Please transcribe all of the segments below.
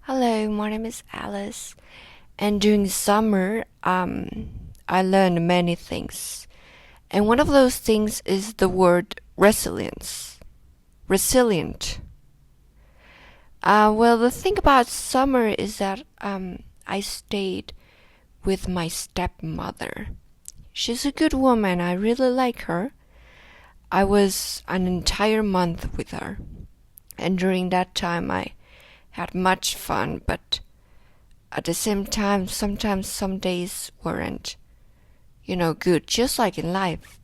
Hello, my name is Alice, and during summer, I learned many things, and one of those things is the word resilience. Resilient. Well, the thing about summer is that I stayed with my stepmother. She's a good woman. I really like her. I was an entire month with her, and during that time, I had much fun, but at the same time, sometimes some days weren't, good, just like in life.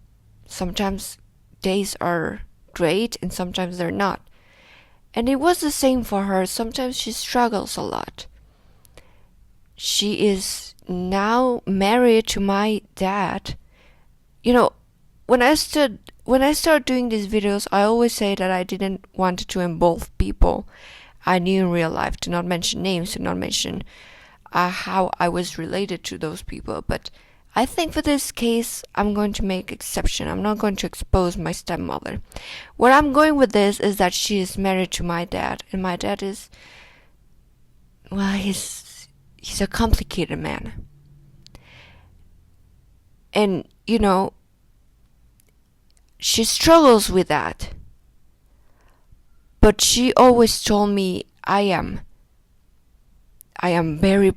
Sometimes days are great and sometimes they're not. And it was the same for her. Sometimes she struggles a lot. She is now married to my dad. You know, when I started doing these videos, I always say that I didn't want to involve people I knew in real life, to not mention names, to not mention how I was related to those people. But I think for this case, I'm going to make exception. I'm not going to expose my stepmother. Where I'm going with this is that she is married to my dad, and my dad is, well, he's a complicated man. And, she struggles with that. But she always told me I am very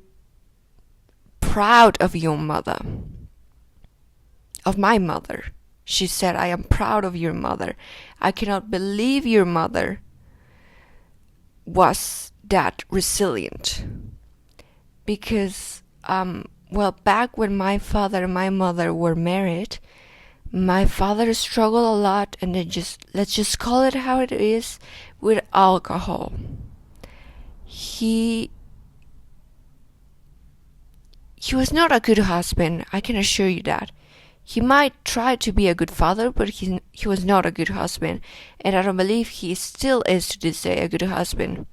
proud of your mother. Of my mother. She said, I am proud of your mother. I cannot believe your mother was that resilient. Because, back when my father and my mother were married, my father struggled a lot, and let's just call it how it is, with alcohol. He was not a good husband, I can assure you that. He might try to be a good father, but he was not a good husband, and I don't believe he still is to this day a good husband.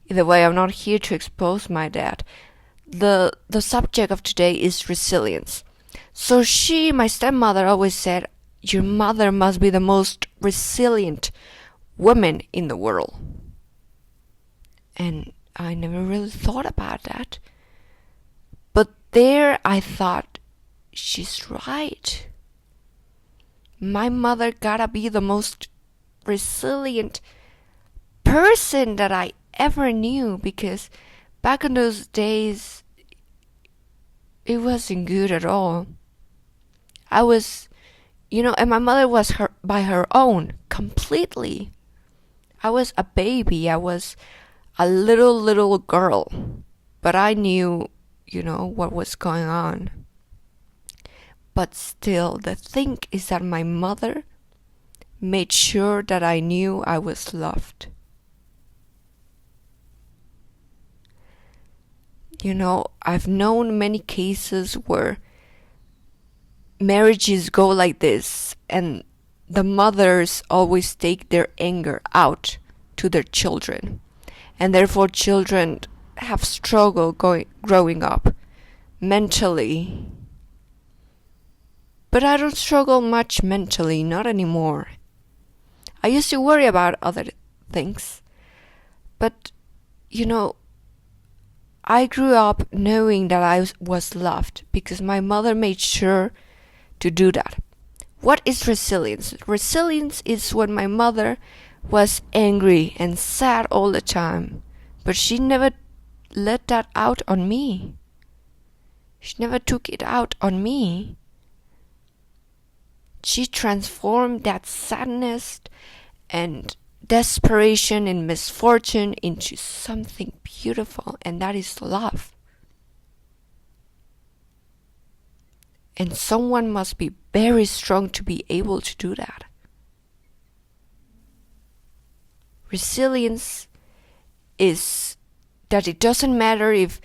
Either way, I'm not here to expose my dad. The subject of today is resilience. So my stepmother, always said, your mother must be the most resilient woman in the world. And I never really thought about that. But there I thought, she's right. My mother gotta be the most resilient person that I ever knew, because back in those days, it wasn't good at all. I was, and my mother was by her own, completely. I was a baby. I was a little girl. But I knew, what was going on. But still, the thing is that my mother made sure that I knew I was loved. I've known many cases where marriages go like this, and the mothers always take their anger out to their children, and therefore children have struggle growing up mentally. But I don't struggle much mentally, not anymore. I used to worry about other things, but I grew up knowing that I was loved because my mother made sure to do that. What is resilience? Resilience is when my mother was angry and sad all the time, but she never let that out on me. She never took it out on me. She transformed that sadness and desperation and misfortune into something beautiful, and that is love. And someone must be very strong to be able to do that. Resilience is that it doesn't matter if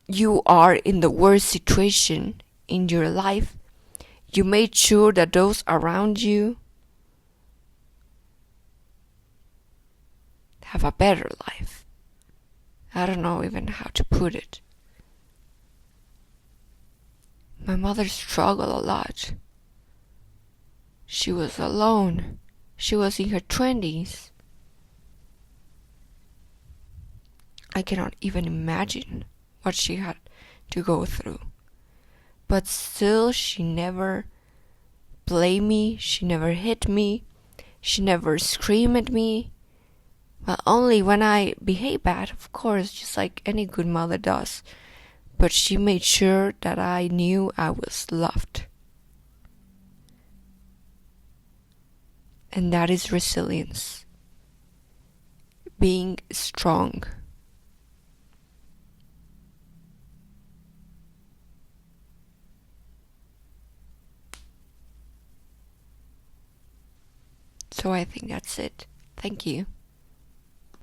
you are in the worst situation in your life, you made sure that those around you have a better life. I don't know even how to put it. My mother struggled a lot. She was alone. She was in her 20s. I cannot even imagine what she had to go through. But still, she never blamed me, she never hit me, she never screamed at me. Well, only when I behaved bad, of course, just like any good mother does. But she made sure that I knew I was loved. And that is resilience. Being strong. So I think that's it. Thank you.